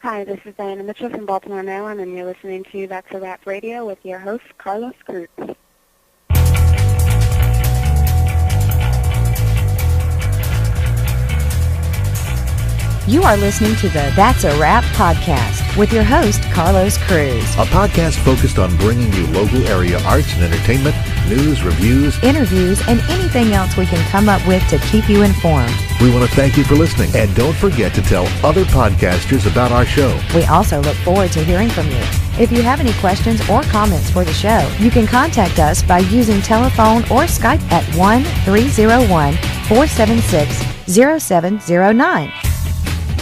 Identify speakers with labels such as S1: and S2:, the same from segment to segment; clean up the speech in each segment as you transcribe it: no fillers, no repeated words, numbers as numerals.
S1: Hi, this is Diana Mitchell from Baltimore, Maryland, and you're listening to That's a Rap Radio with your host, Carlos Cruz.
S2: You are listening to the That's a Rap podcast with your host, Carlos Cruz.
S3: A podcast focused on bringing you local area arts and entertainment, news, reviews,
S2: interviews, and anything else we can come up with to keep you informed.
S3: We want to thank you for listening, and don't forget to tell other podcasters about our show.
S2: We also look forward to hearing from you. If you have any questions or comments for the show, you can contact us by using telephone or Skype at 1-301-476-0709.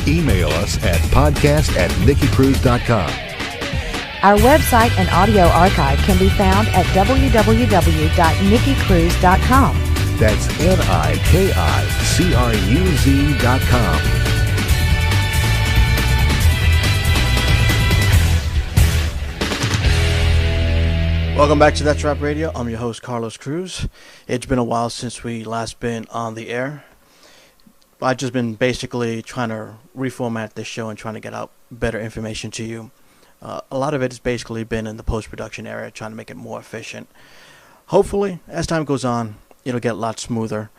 S3: Email us at podcast@NikkiCruz.com.
S2: Our website and audio archive can be found at www.nikkicruz.com.
S3: That's NIKICRUZ.com.
S4: Welcome back to That's Rap Radio. I'm your host, Carlos Cruz. It's been a while since we last been on the air. I've just been basically trying to reformat this show and trying to get out better information to you. A lot of it has basically been in the post-production area, trying to make it more efficient. Hopefully, as time goes on, it'll get a lot smoother.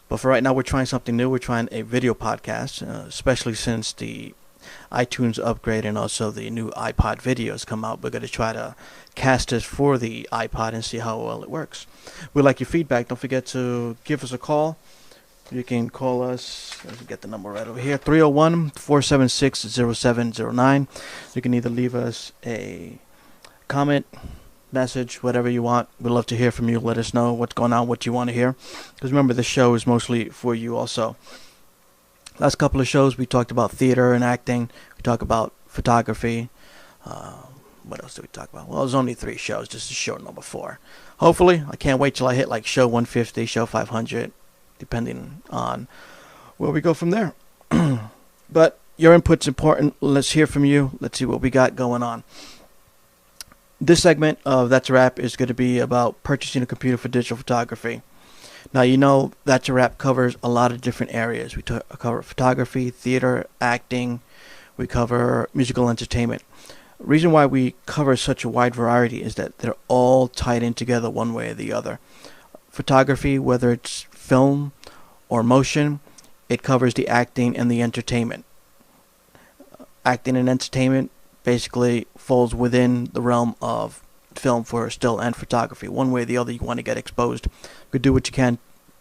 S4: But for right now, we're trying something new. We're trying a video podcast, especially since the iTunes upgrade and also the new iPod videos come out. We're going to try to cast this for the iPod and see how well it works. We'd like your feedback. Don't forget to give us a call. You can call us, let's get the number right over here, 301-476-0709. You can either leave us a comment, message, whatever you want. We'd love to hear from you. Let us know what's going on, what you want to hear. Because remember, this show is mostly for you also. Last couple of shows, we talked about theater and acting. We talked about photography. What else did we talk about? Well, it was only 3 shows. This is show number 4. Hopefully, I can't wait till I hit like show 150, show 500. Depending on where we go from there. But your input's important. Let's hear from you. Let's see what we got going on. This segment of That's a Rap is going to be about purchasing a computer for digital photography. Now, you know, That's a Rap covers a lot of different areas. We cover photography, theater, acting. We cover musical entertainment. The reason why we cover such a wide variety is that they're all tied in together one way or the other. Photography, whether it's film or motion, it covers the acting and the entertainment. Acting and entertainment basically falls within the realm of film for still and photography. One way or the other, you want to get exposed. You do what you can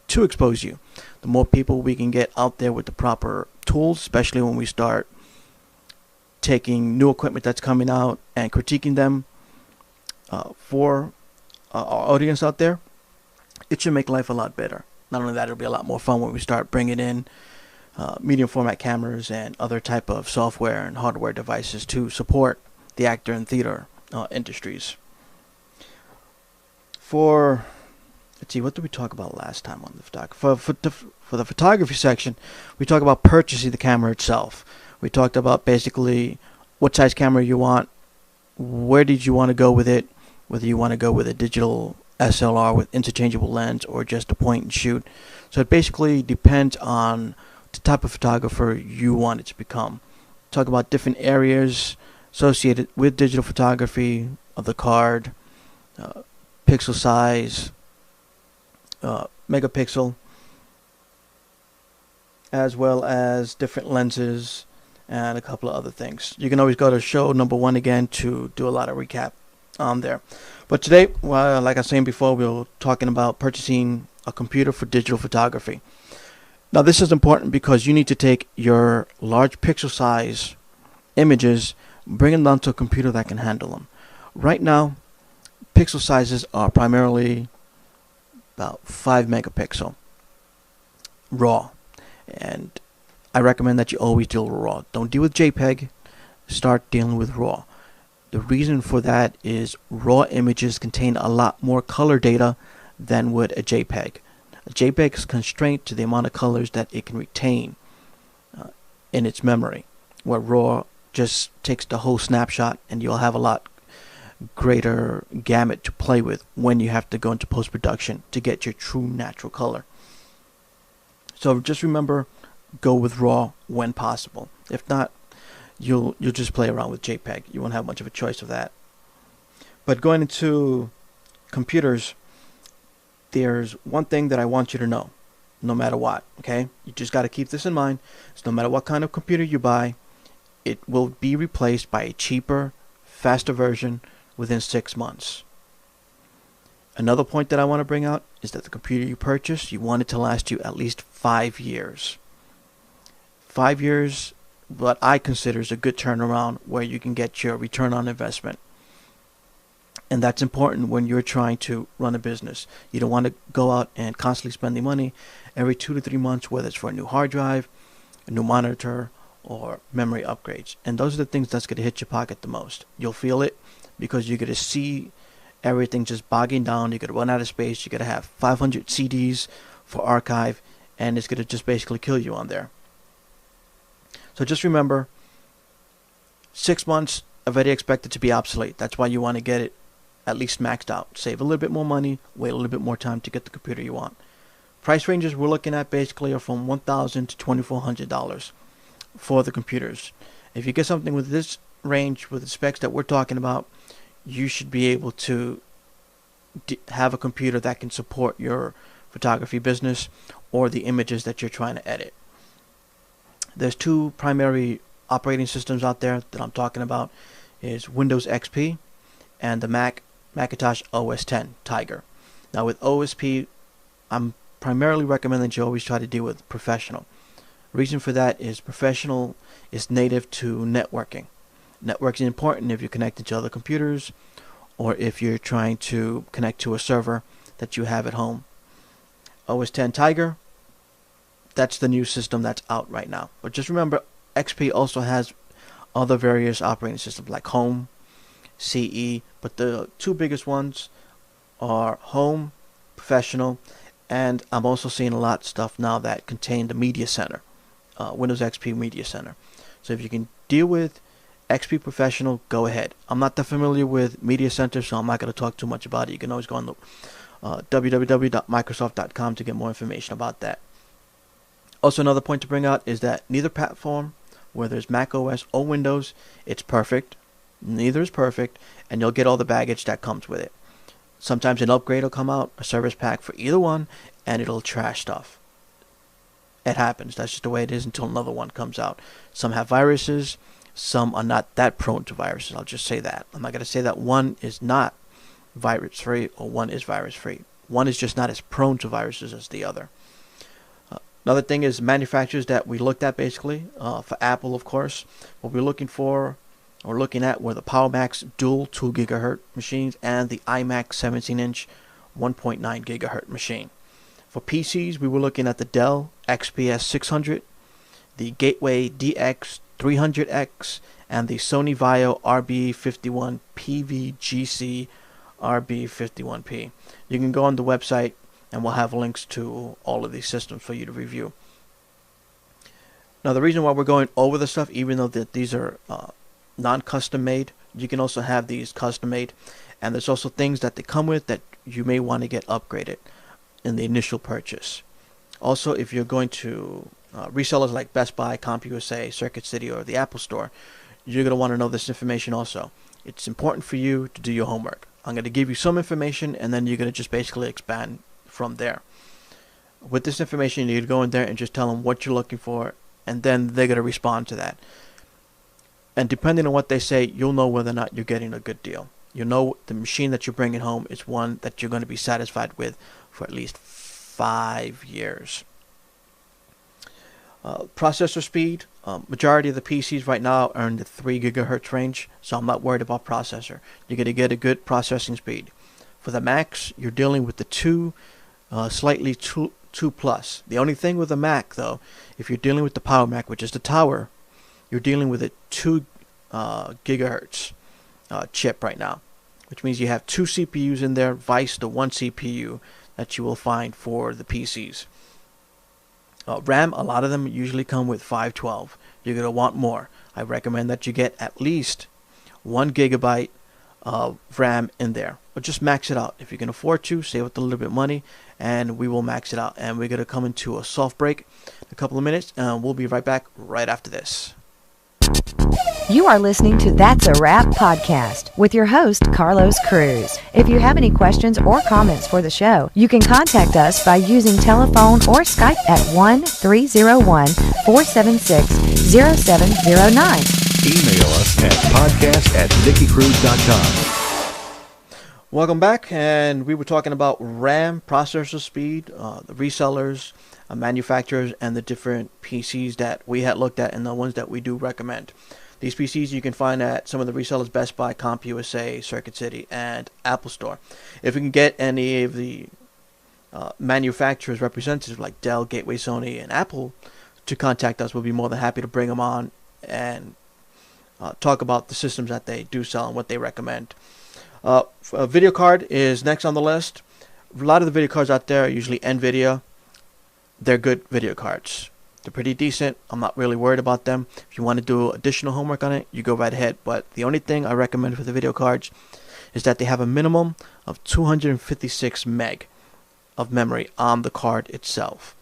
S4: to expose you. The more people we can get out there with the proper tools, especially when we start taking new equipment that's coming out and critiquing them for our audience out there, it should make life a lot better. Not only that, it'll be a lot more fun when we start bringing in medium format cameras and other type of software and hardware devices to support the actor and theater industries. Let's see, what did we talk about last time on the photography? For the photography section, we talked about purchasing the camera itself. We talked about basically what size camera you want, where did you want to go with it, whether you want to go with a digital SLR with interchangeable lens or just a point and shoot. So it basically depends on the type of photographer you want it to become. Talk about different areas associated with digital photography of the card, pixel size, megapixel, as well as different lenses and a couple of other things. You can always go to show number 1 again to do a lot of recap on there. But today, well, like I was saying before, we were talking about purchasing a computer for digital photography. Now, this is important because you need to take your large pixel size images, bring them down to a computer that can handle them. Right now, pixel sizes are primarily about 5 megapixel raw. And I recommend that you always deal with RAW. Don't deal with JPEG. Start dealing with RAW. The reason for that is RAW images contain a lot more color data than would a JPEG. A JPEG is constrained to the amount of colors that it can retain in its memory, where RAW just takes the whole snapshot and you'll have a lot greater gamut to play with when you have to go into post-production to get your true natural color. So just remember, go with RAW when possible. If not, you'll just play around with JPEG. You won't have much of a choice of that. But going into computers, there's one thing that I want you to know, no matter what, okay? You just got to keep this in mind. So no matter what kind of computer you buy, it will be replaced by a cheaper, faster version within 6 months. Another point that I want to bring out is that the computer you purchase, you want it to last you at least 5 years. 5 years, what I consider is a good turnaround where you can get your return on investment. And that's important when you're trying to run a business. You don't want to go out and constantly spending money every 2 to 3 months, whether it's for a new hard drive, a new monitor, or memory upgrades. And those are the things that's going to hit your pocket the most. You'll feel it because you're going to see everything just bogging down. You're going to run out of space. You're going to have 500 CDs for archive, and it's going to just basically kill you on there. So just remember, 6 months already expected to be obsolete. That's why you want to get it at least maxed out. Save a little bit more money, wait a little bit more time to get the computer you want. Price ranges we're looking at basically are from $1,000 to $2,400 for the computers. If you get something with this range, with the specs that we're talking about, you should be able to have a computer that can support your photography business or the images that you're trying to edit. There's two primary operating systems out there that I'm talking about, is Windows XP and the Macintosh OS X Tiger. Now with OSP, I'm primarily recommending that you always try to deal with professional. Reason for that is professional is native to networking. Networking is important if you're connected to other computers or if you're trying to connect to a server that you have at home. OS X Tiger, that's the new system that's out right now. But just remember, XP also has other various operating systems like Home, CE, but the two biggest ones are Home, Professional, and I'm also seeing a lot of stuff now that contain the Media Center, Windows XP Media Center. So if you can deal with XP Professional, go ahead. I'm not that familiar with Media Center, so I'm not going to talk too much about it. You can always go on the www.microsoft.com to get more information about that. Also, another point to bring out is that neither platform, whether it's Mac OS or Windows, it's perfect. Neither is perfect, and you'll get all the baggage that comes with it. Sometimes an upgrade will come out, a service pack for either one, and it'll trash stuff. It happens. That's just the way it is until another one comes out. Some have viruses. Some are not that prone to viruses. I'll just say that. I'm not going to say that one is not virus-free or one is virus-free. One is just not as prone to viruses as the other. Another thing is manufacturers that we looked at basically. For Apple, of course, what we're looking at were the PowerMax dual 2 GHz machines and the iMac 17-inch 1.9 GHz machine. For PCs, we were looking at the Dell XPS 600, the Gateway DX 300X, and the Sony Vaio RB51 PVGC RB51P. You can go on the website and we'll have links to all of these systems for you to review. Now the reason why we're going over the stuff, even though these are non-custom made, you can also have these custom made, and there's also things that they come with that you may want to get upgraded in the initial purchase. Also, if you're going to resellers like Best Buy, CompUSA, Circuit City, or the Apple Store, you're going to want to know this information also. It's important for you to do your homework. I'm going to give you some information, and then you're going to just basically expand from there. With this information, you need to go in there and just tell them what you're looking for, and then they're going to respond to that. And depending on what they say, you'll know whether or not you're getting a good deal. You'll know the machine that you're bringing home is one that you're going to be satisfied with for at least 5 years. Processor speed, majority of the PCs right now are in the 3 GHz range, so I'm not worried about processor. You're going to get a good processing speed. For the Macs, you're dealing with the 2 plus. The only thing with the Mac, though, if you're dealing with the Power Mac, which is the tower, you're dealing with a 2 gigahertz chip right now, which means you have 2 CPUs in there, vice the 1 CPU that you will find for the PCs. RAM, a lot of them usually come with 512. You're going to want more. I recommend that you get at least 1 gigabyte of RAM in there, but just max it out. If you can afford to, save up a little bit of money, and we will max it out. And we're going to come into a soft break in a couple of minutes, and we'll be right back right after this.
S2: You are listening to That's a Wrap podcast with your host, Carlos Cruz. If you have any questions or comments for the show, you can contact us by using telephone or Skype at 1-301-476-0709.
S3: Email us at podcast@nickycruz.com.
S4: Welcome back, and we were talking about RAM, processor speed, the resellers, manufacturers, and the different PCs that we had looked at and the ones that we do recommend. These PCs you can find at some of the resellers: Best Buy, CompUSA, Circuit City, and Apple Store. If you can get any of the manufacturers' representatives like Dell, Gateway, Sony, and Apple to contact us, we'll be more than happy to bring them on and talk about the systems that they do sell and what they recommend. A video card is next on the list. A lot of the video cards out there are usually NVIDIA. They're good video cards. They're pretty decent. I'm not really worried about them. If you want to do additional homework on it, you go right ahead. But the only thing I recommend for the video cards is that they have a minimum of 256 meg of memory on the card itself.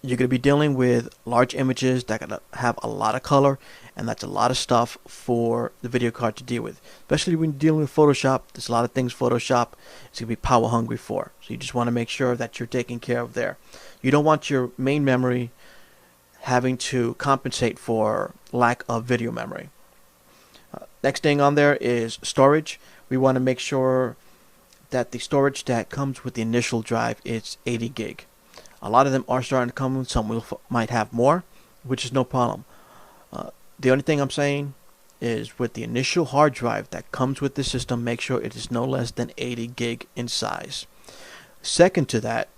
S4: You're going to be dealing with large images that are going to have a lot of color, and that's a lot of stuff for the video card to deal with. Especially when you're dealing with Photoshop, there's a lot of things Photoshop is going to be power hungry for. So you just want to make sure that you're taken care of there. You don't want your main memory having to compensate for lack of video memory. Next thing on there is storage. We want to make sure that the storage that comes with the initial drive is 80 gig. A lot of them are starting to come with, some might have more, which is no problem. The only thing I'm saying is with the initial hard drive that comes with the system, make sure it is no less than 80 gig in size. Second to that,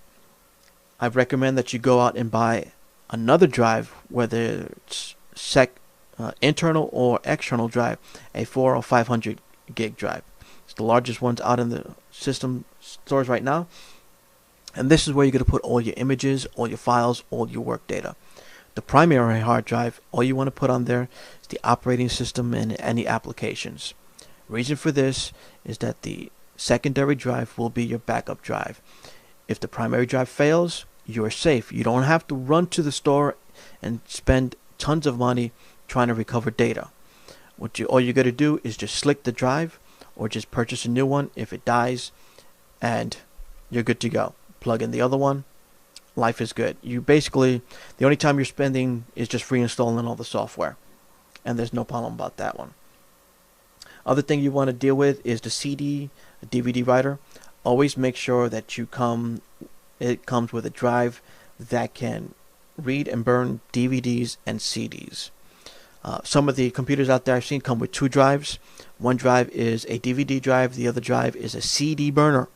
S4: I recommend that you go out and buy another drive, whether it's internal or external drive, a 400 or 500 gig drive. It's the largest ones out in the system stores right now. And this is where you're going to put all your images, all your files, all your work data. The primary hard drive, all you want to put on there is the operating system and any applications. Reason for this is that the secondary drive will be your backup drive. If the primary drive fails, you're safe. You don't have to run to the store and spend tons of money trying to recover data. All you got to do is just slick the drive or just purchase a new one if it dies, and you're good to go. Plug in the other one, life is good. You basically, the only time you're spending is just reinstalling all the software, and there's no problem about that one. Other thing you want to deal with is the DVD writer. Always make sure that it comes with a drive that can read and burn DVDs and CDs. Some of the computers out there I've seen come with two drives. One drive is a DVD drive, the other drive is a CD burner.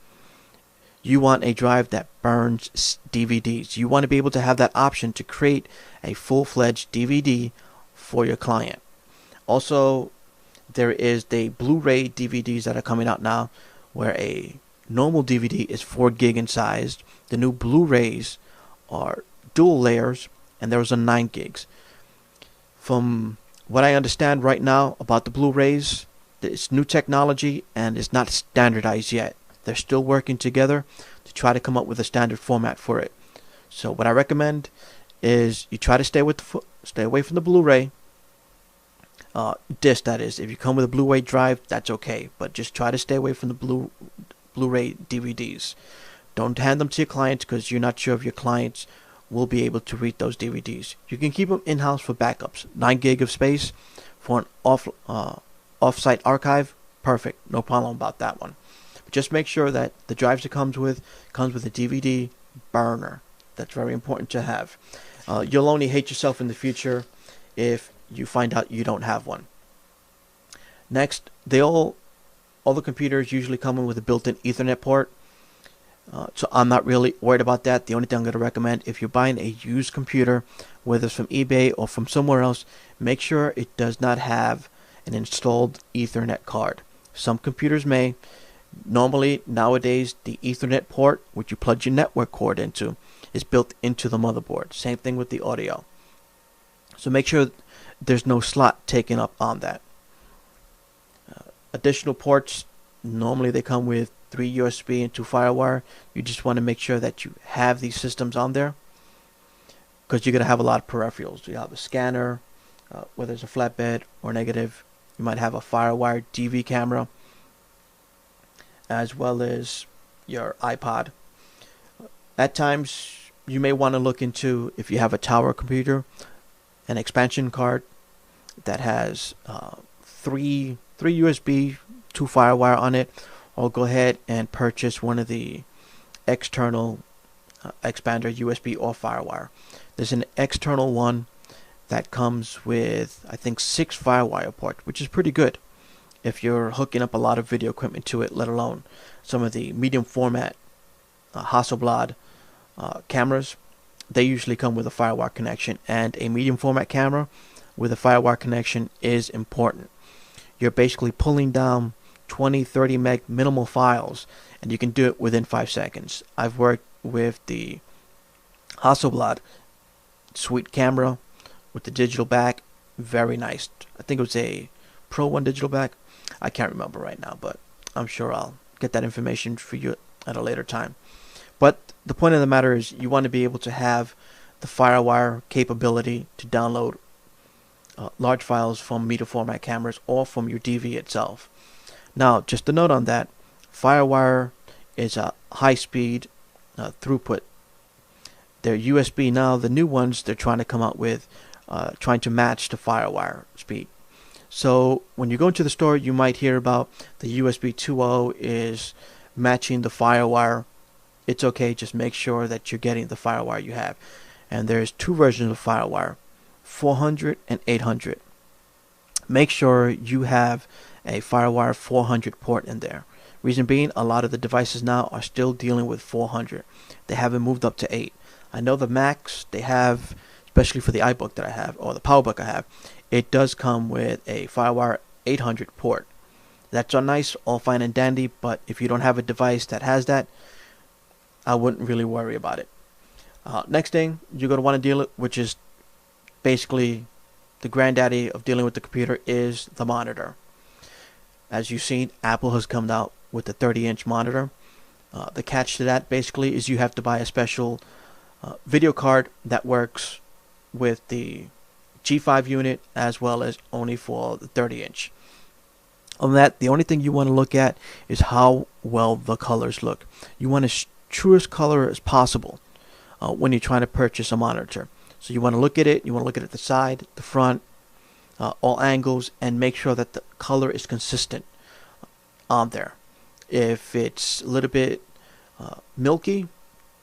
S4: You want a drive that burns DVDs. You want to be able to have that option to create a full-fledged DVD for your client. Also, there is the Blu-ray DVDs that are coming out now, where a normal DVD is 4 gig in size. The new Blu-rays are dual layers, and there's a 9 gigs. From what I understand right now about the Blu-rays, it's new technology and it's not standardized yet. They're still working together to try to come up with a standard format for it. So what I recommend is you try to stay away from the Blu-ray disc. That is, if you come with a Blu-ray drive, that's okay, but just try to stay away from the Blu-ray DVDs. Don't hand them to your clients because you're not sure if your clients will be able to read those DVDs. You can keep them in-house for backups. 9 gig of space for an off-site archive, perfect, no problem about that one. Just make sure that the drives it comes with a DVD burner. That's very important to have. You'll only hate yourself in the future if you find out you don't have one. Next, all the computers usually come in with a built-in Ethernet port. So I'm not really worried about that. The only thing I'm going to recommend, if you're buying a used computer, whether it's from eBay or from somewhere else, make sure it does not have an installed Ethernet card. Some computers may. Normally, nowadays, the Ethernet port, which you plug your network cord into, is built into the motherboard. Same thing with the audio. So make sure there's no slot taken up on that. Additional ports, normally they come with 3 USB and 2 FireWire. You just want to make sure that you have these systems on there, because you're going to have a lot of peripherals. You have a scanner, whether it's a flatbed or negative. You might have a FireWire DV camera, as well as your iPod. At times, you may want to look into, if you have a tower computer, an expansion card that has three USB, 2 FireWire on it, or go ahead and purchase one of the external expander USB or FireWire. There's an external one that comes with, I think, 6 FireWire ports, which is pretty good if you're hooking up a lot of video equipment to it, let alone some of the medium format Hasselblad cameras. They usually come with a FireWire connection, and a medium format camera with a FireWire connection is important. You're basically pulling down 20-30 meg minimal files, and you can do it within 5 seconds. I've worked with the Hasselblad sweet camera with the digital back, very nice. I think it was a Pro 1 digital back. I can't remember right now, but I'm sure I'll get that information for you at a later time. But the point of the matter is, you want to be able to have the FireWire capability to download large files from media format cameras or from your DV itself. Now, just a note on that, FireWire is a high-speed throughput. They're USB now. The new ones they're trying to come out with, trying to match the FireWire speed. So when you go into the store, you might hear about the USB 2.0 is matching the FireWire. It's okay, just make sure that you're getting the FireWire you have. And there's 2 versions of FireWire, 400 and 800. Make sure you have a FireWire 400 port in there. Reason being, a lot of the devices now are still dealing with 400. They haven't moved up to 8. I know the Macs, they have, especially for the iBook that I have, or the PowerBook I have, it does come with a FireWire 800 port. That's all nice, all fine and dandy, but if you don't have a device that has that, I wouldn't really worry about it. Next thing you're going to want to deal with, which is basically the granddaddy of dealing with the computer, is the monitor. As you've seen, Apple has come out with the 30-inch monitor. The catch to that basically is you have to buy a special video card that works with the G5 unit as well as only for the 30-inch. On that, the only thing you want to look at is how well the colors look. You want as truest color as possible when you're trying to purchase a monitor. So you want to look at it, you want to look at it the side, the front, all angles, and make sure that the color is consistent on there. If it's a little bit milky,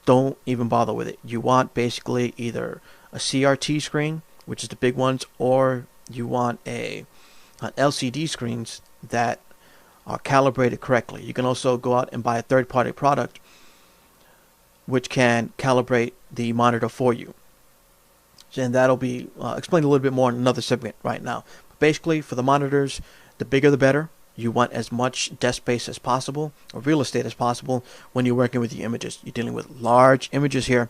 S4: don't even bother with it. You want basically either a CRT screen, which is the big ones, or you want an LCD screens that are calibrated correctly. You can also go out and buy a third-party product which can calibrate the monitor for you. And that'll be explained a little bit more in another segment right now. But basically, for the monitors, the bigger the better. You want as much desk space as possible, or real estate as possible, when you're working with the images. You're dealing with large images here,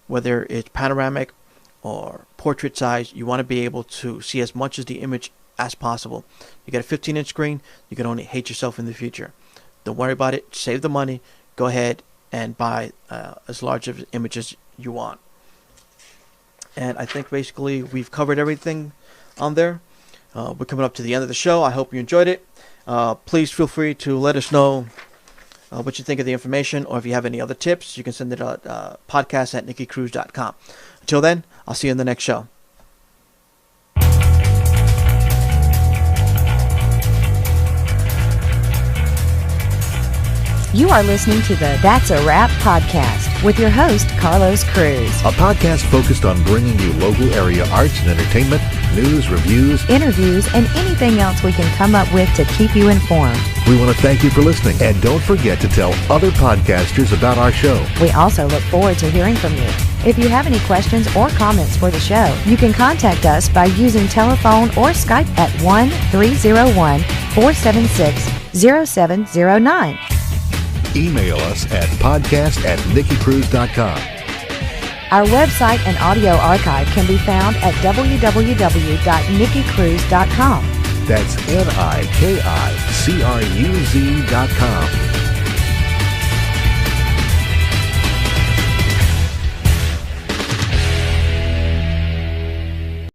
S4: whether it's panoramic or portrait size. You want to be able to see as much as the image as possible. You get a 15-inch screen, you can only hate yourself in the future. Don't worry about it. Save the money. Go ahead and buy as large of images you want. And I think basically we've covered everything on there. We're coming up to the end of the show. I hope you enjoyed it. Please feel free to let us know what you think of the information, or if you have any other tips, you can send it at podcast@nickicruz.com. Until then, I'll see you in the next show.
S2: You are listening to the That's a Wrap podcast with your host, Carlos Cruz.
S3: A podcast focused on bringing you local area arts and entertainment, news, reviews,
S2: Interviews, and anything else we can come up with to keep you informed.
S3: We want to thank you for listening, and don't forget to tell other podcasters about our show.
S2: We also look forward to hearing from you. If you have any questions or comments for the show, you can contact us by using telephone or Skype at 1-301-476-0709.
S3: Email us at podcast@nickicruz.com.
S2: Our website and audio archive can be found at www.nickicruz.com.
S3: That's NIKICRUZ.com.